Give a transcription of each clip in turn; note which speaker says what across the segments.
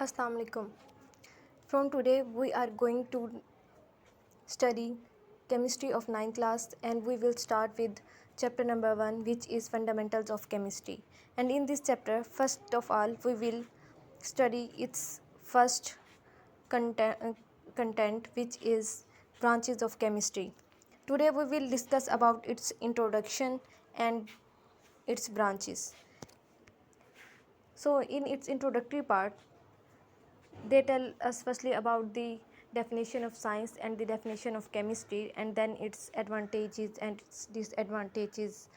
Speaker 1: Assalamu alaikum. From today we are going to study chemistry of 9th class, and we will start with chapter number 1, which is fundamentals of chemistry. And in this chapter, first of all, we will study its first content, which is branches of chemistry. Today we will discuss about its introduction and its branches. So in its introductory part, they tell us firstly about the definition of science and the definition of chemistry, and then its advantages and its disadvantages,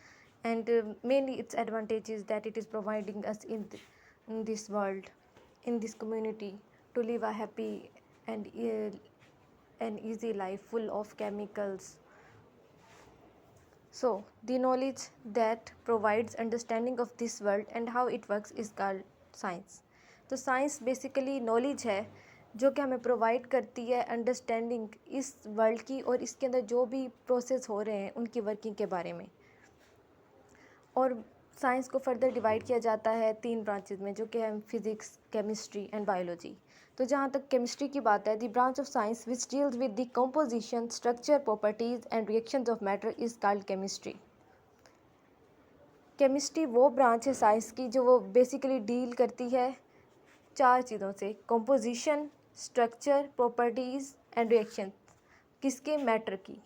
Speaker 1: and mainly its advantages that it is providing us in this world, in this community, to live a happy and an easy life full of chemicals. So the knowledge that provides understanding of this world and how it works is called science. तो science basically knowledge है जो कि हमें provide करती है understanding इस world की और इसके अंदर जो भी प्रोसेस हो रहे हैं उनकी वर्किंग के बारे में. और साइंस को फर्दर डिवाइड किया जाता है 3 ब्रांचेज में, जो कि है फिज़िक्स, केमिस्ट्री एंड बायोलॉजी. तो जहाँ तक केमिस्ट्री की बात है, the branch of science which deals with the composition, structure, properties and reactions of matter is called chemistry. Chemistry वो ब्रांच है साइंस की जो वो बेसिकली डील करती है 4 चीज़ों से: composition, structure, properties and reaction. किसके? मैटर की.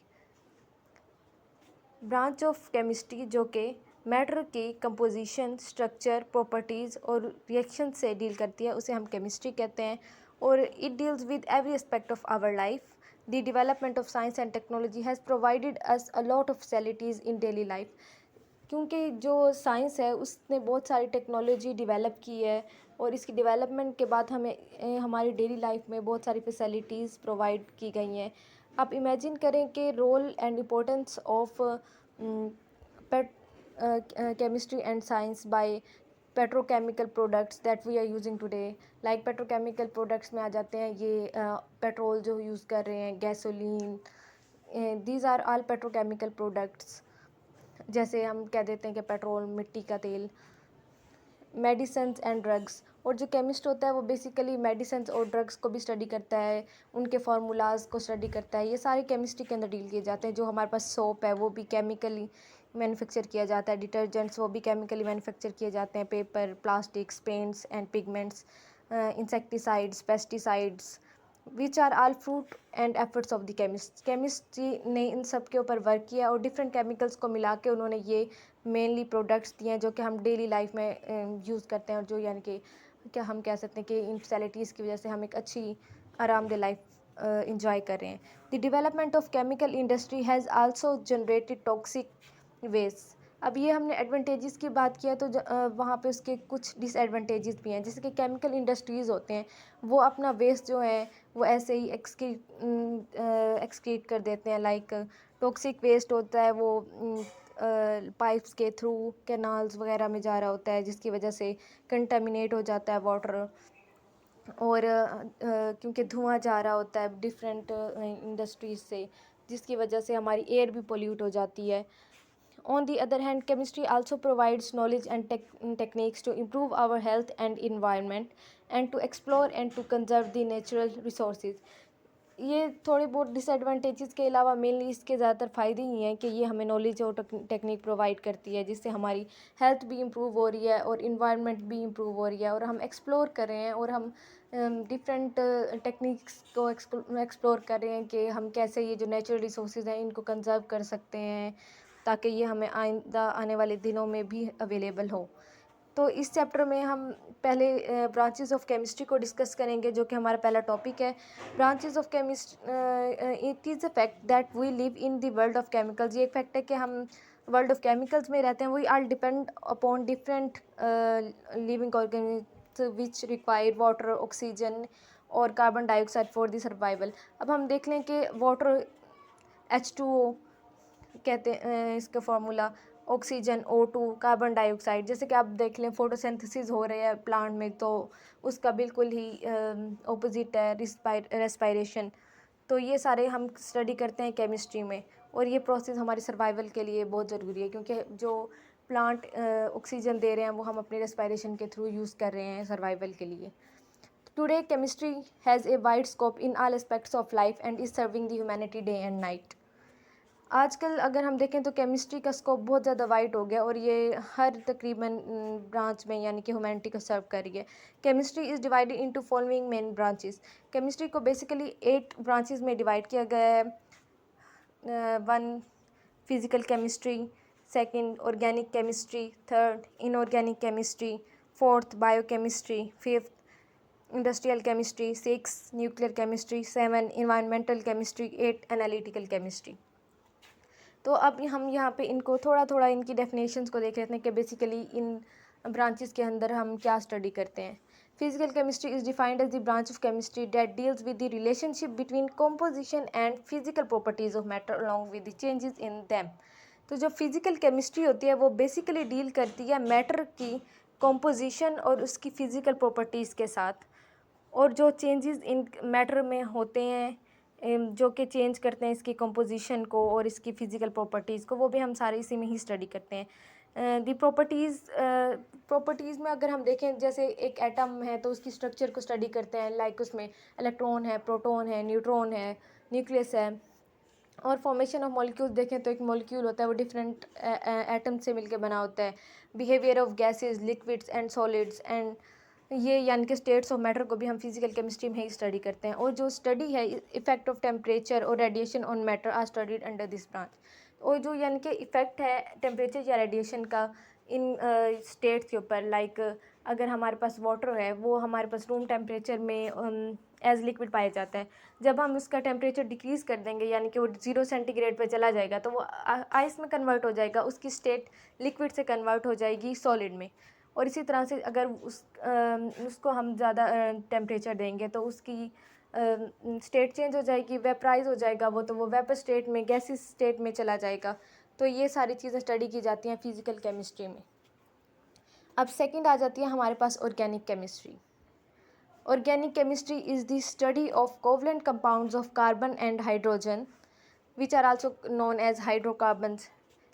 Speaker 1: ब्रांच ऑफ केमिस्ट्री जो कि मैटर की कंपोजिशन, स्ट्रक्चर, प्रॉपर्टीज़ और रिएक्शन से डील करती है, उसे हम केमिस्ट्री कहते हैं. और it deals with every aspect of our life. The development of science and technology has provided us a lot of facilities in daily life. क्योंकि जो साइंस है उसने बहुत सारी टेक्नोलॉजी डेवलप की है और इसकी डेवलपमेंट के बाद हमें हमारी डेली लाइफ में बहुत सारी फैसिलिटीज़ प्रोवाइड की गई हैं. आप इमेजिन करें कि role and importance of chemistry and science by petrochemical products that we are using today. Like petrochemical products में आ जाते हैं ये पेट्रोल जो यूज़ कर रहे हैं, gasoline, these are all petrochemical products. जैसे हम कह देते हैं कि पेट्रोल, मिट्टी का तेल. Medicines and drugs. और जो केमिस्ट होता है वो बेसिकली मेडिसिन्स और ड्रग्स को भी स्टडी करता है, उनके फार्मूलाज को स्टडी करता है. ये सारे केमिस्ट्री के अंदर डील किए जाते हैं. जो हमारे पास सोप है वो भी केमिकली मैन्युफैक्चर किया जाता है. डिटर्जेंट्स वो भी केमिकली मैन्युफैक्चर किए जाते हैं. Paper, plastics, paints and pigments, insecticides, pesticides, which are all fruit and efforts of the chemist. Chemistry ने इन सब के ऊपर वर्क किया और डिफरेंट केमिकल्स को मिला के उन्होंने ये मेनली प्रोडक्ट्स दिए हैं जो कि हम डेली लाइफ में यूज़ करते हैं, और जो यानी कि क्या हम कह सकते हैं कि इन फैसिलिटीज़ की वजह से हम एक अच्छी आरामदेह लाइफ इंजॉय कर रहे हैं. The development of chemical industry has also generated toxic waste. अब ये हमने एडवांटेजेस की बात किया तो वहाँ पे उसके कुछ डिसएडवांटेजेस भी हैं. जैसे कि केमिकल इंडस्ट्रीज़ होते हैं वो अपना वेस्ट जो है वो ऐसे ही एक्सक्रीट कर देते हैं. लाइक टॉक्सिक वेस्ट होता है वो पाइप्स के थ्रू कैनाल्स वगैरह में जा रहा होता है, जिसकी वजह से कंटामिनेट हो जाता है वाटर. और क्योंकि धुआं जा रहा होता है डिफरेंट इंडस्ट्रीज से, जिसकी वजह से हमारी एयर भी पोल्यूट हो जाती है. On the other hand, chemistry also provides knowledge and techniques to improve our health and environment, and to explore and to conserve the natural resources. ये थोड़े बहुत डिसएडवांटेजेस के अलावा मेनली इसके ज़्यादातर फ़ायदे ही हैं कि ये हमें नॉलेज और टेक्निक प्रोवाइड करती है, जिससे हमारी हेल्थ भी इम्प्रूव हो रही है और इन्वायरमेंट भी इम्प्रूव हो रही है, और हम एक्सप्लोर कर रहे हैं और हम डिफरेंट टेक्निक्स को एक्सप्लोर कर रहे हैं कि हम कैसे ये जो नेचुरल रिसोर्स हैं इनको कंजर्व कर सकते हैं ताकि ये हमें आइंदा आने वाले दिनों में भी अवेलेबल हो. तो इस चैप्टर में हम पहले ब्रांचेस ऑफ केमिस्ट्री को डिस्कस करेंगे, जो कि हमारा पहला टॉपिक है. Branches of chemistry, it is a fact that we live in the world of chemicals. ये एक फैक्ट है कि हम वर्ल्ड ऑफ केमिकल्स में रहते हैं. We are depend upon different living organism which require water, oxygen और carbon dioxide for the survival. अब हम देख लें कि वाटर H2O कहते हैं इसका formula, oxygen O2, carbon dioxide. जैसे कि आप देख लें फोटोसिंथेसिस हो रहा है प्लांट में तो उसका बिल्कुल ही ऑपोजिट है रेस्पायरेशन. तो ये सारे हम स्टडी करते हैं केमिस्ट्री में, और ये प्रोसेस हमारी सर्वाइवल के लिए बहुत ज़रूरी है, क्योंकि जो प्लांट ऑक्सीजन दे रहे हैं वो हम अपनी रेस्पायरेशन के थ्रू यूज़ कर रहे हैं सर्वाइवल के लिए. Today, chemistry has a wide scope in all aspects of life and is serving the humanity day and night. आजकल अगर हम देखें तो केमिस्ट्री का स्कोप बहुत ज़्यादा वाइड हो गया और ये हर तकरीबन ब्रांच में यानी कि ह्यूमैनिटी को सर्व कर रही है. Chemistry is divided into following main branches. Chemistry को बेसिकली 8 ब्रांचेस में डिवाइड किया गया है. 1 physical chemistry, 2nd organic chemistry, 3rd inorganic chemistry, 4th biochemistry, 5th industrial chemistry, 6 nuclear chemistry, 7 environmental chemistry, 8 analytical chemistry. तो अब हम यहाँ पे इनको थोड़ा थोड़ा इनकी डेफिनेशंस को देख लेते हैं कि बेसिकली इन ब्रांचेस के अंदर हम क्या स्टडी करते हैं. Physical chemistry is defined as the branch of chemistry that deals with the relationship between composition and physical properties of matter along with the changes in them. तो जो फिजिकल केमिस्ट्री होती है वो बेसिकली डील करती है matter की composition और उसकी फ़िज़िकल प्रॉपर्टीज़ के साथ, और जो चेंजेस इन मैटर में होते हैं जो कि चेंज करते हैं इसकी कंपोजिशन को और इसकी फ़िज़िकल प्रॉपर्टीज़ को, वो भी हम सारे इसी में ही स्टडी करते हैं. दी प्रॉपर्टीज़ में अगर हम देखें जैसे एक एटम है तो उसकी स्ट्रक्चर को स्टडी करते हैं, लाइक उसमें इलेक्ट्रॉन है, प्रोटॉन है, न्यूट्रॉन है, न्यूक्लियस है. और फॉर्मेशन ऑफ मॉलिक्यूल्स देखें तो एक मॉलिक्यूल होता है वो डिफरेंट एटम से मिलकर बना होता है. Behaviour of gases, liquids and solids and ये यानी कि स्टेट्स ऑफ मैटर को भी हम फिजिकल केमिस्ट्री में ही स्टडी करते हैं. और जो स्टडी है इफेक्ट ऑफ टेम्परेचर और radiation on matter are studied under this branch. और जो यानी कि इफ़ेक्ट है टेम्परेचर या रेडिएशन का इन स्टेट्स के ऊपर, लाइक अगर हमारे पास वाटर है वो हमारे पास रूम टेम्परेचर में एज लिक्विड पाया जाता है. जब हम उसका टेम्परेचर डिक्रीज़ कर देंगे यानी कि वो 0 सेंटीग्रेड पे चला जाएगा तो वो आइस में कन्वर्ट हो जाएगा, उसकी स्टेट लिक्विड से कन्वर्ट हो जाएगी सॉलिड में. और इसी तरह से अगर उसको हम ज़्यादा टेम्परेचर देंगे तो उसकी स्टेट चेंज हो जाएगी, वेपराइज हो जाएगा वो, तो वो वेपर स्टेट में गैसेस स्टेट में चला जाएगा. तो ये सारी चीज़ें स्टडी की जाती हैं फिज़िकल केमिस्ट्री में. अब सेकंड आ जाती है हमारे पास organic chemistry. Organic chemistry is the study of covalent compounds of carbon and hydrogen which are also known as hydrocarbons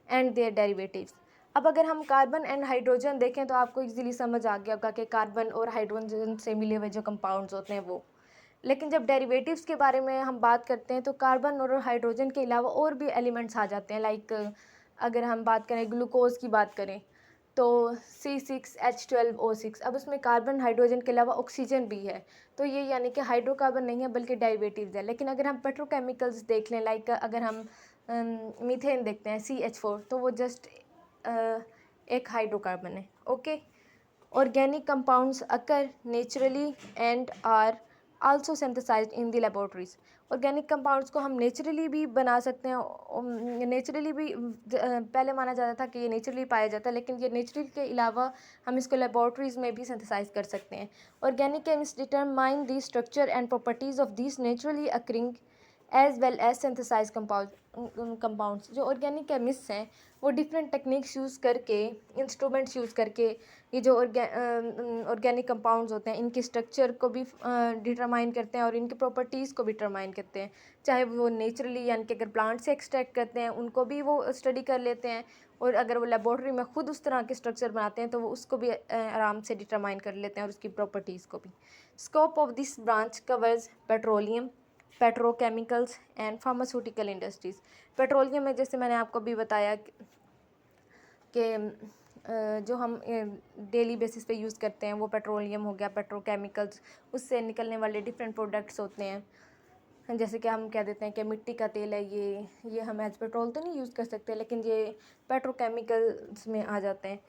Speaker 1: and their derivatives. अब अगर हम कार्बन एंड हाइड्रोजन देखें तो आपको इजीली समझ आ गया होगा कि कार्बन और हाइड्रोजन से मिले हुए जो कंपाउंड्स होते हैं वो. लेकिन जब डेरिवेटिव्स के बारे में हम बात करते हैं तो कार्बन और हाइड्रोजन के अलावा और भी एलिमेंट्स आ जाते हैं. लाइक अगर हम बात करें ग्लूकोज की बात करें तो C6H12O6. अब उसमें कार्बन हाइड्रोजन के अलावा ऑक्सीजन भी है, तो ये यानी कि हाइड्रोकार्बन नहीं है बल्कि डेरिवेटिव्स है. लेकिन अगर हम पेट्रोकेमिकल्स देख लें, लाइक अगर हम मीथेन देखते हैं CH4, तो वो जस्ट एक हाइड्रोकार्बन है. Okay. Organic compounds occur naturally and are also synthesized in the laboratories. Organic compounds को हम नेचुरली भी बना सकते हैं. नेचुरली भी पहले माना जाता था कि ये नेचुरली पाया जाता है, लेकिन ये नेचुरल के अलावा हम इसको लेबोरेटरीज में भी सिंथेसाइज कर सकते हैं. Organic chemist determine the structure and properties of this naturally occurring as well as synthesize compounds. जो ऑर्गेनिक केमिस्ट हैं वो डिफरेंट टेक्निक्स यूज़ करके, इंस्ट्रूमेंट्स यूज़ करके ये जो ऑर्गेनिक कंपाउंड्स होते हैं इनकी स्ट्रक्चर को भी डिटरमाइन करते हैं और इनकी प्रॉपर्टीज़ को भी डिटरमाइन करते हैं. चाहे वो नेचुरली यानी कि अगर प्लांट से एक्सट्रैक्ट करते हैं उनको भी वो स्टडी कर लेते हैं, और अगर वो लेबोरेटरी में खुद उस तरह के स्ट्रक्चर बनाते हैं तो वो उसको भी आराम से डिटरमाइन कर लेते हैं और उसकी प्रॉपर्टीज़ को भी. Scope of this branch covers petroleum, petrochemicals and pharmaceutical industries. Petroleum में जैसे मैंने आपको भी बताया कि जो हम डेली बेसिस पे यूज़ करते हैं वो पेट्रोलियम हो गया. पेट्रोकेमिकल्स उससे निकलने वाले डिफरेंट प्रोडक्ट्स होते हैं, जैसे कि हम कह देते हैं कि मिट्टी का तेल है, ये हम एज पेट्रोल तो नहीं यूज़ कर सकते, लेकिन ये पेट्रोकेमिकल्स में आ जाते हैं.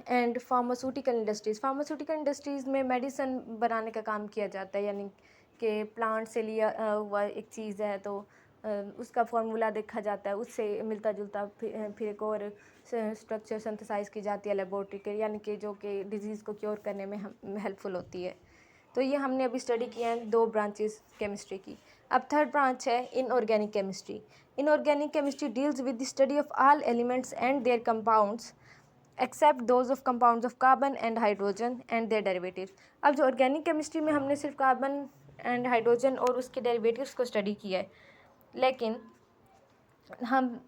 Speaker 1: एंड फार्मास्यूटिकल इंडस्ट्रीज़ में मेडिसिन बनाने का काम किया जाता है, यानी कि प्लांट से लिया हुआ एक चीज़ है तो उसका फार्मूला देखा जाता है, उससे मिलता जुलता फिर एक और स्ट्रक्चर सिंथेसाइज की जाती है लेबोरेटरी के, यानी कि जो कि डिजीज़ को क्योर करने में हम हेल्पफुल होती है. तो ये हमने अभी स्टडी किया है 2 ब्रांचेस केमिस्ट्री की. अब थर्ड ब्रांच है inorganic chemistry. Inorganic chemistry deals with the study of all elements and their compounds except those of compounds of carbon and hydrogen and their derivatives. अब जो ऑर्गेनिक केमिस्ट्री में हमने सिर्फ carbon and hydrogen और उसके derivatives को study किया है, लेकिन हम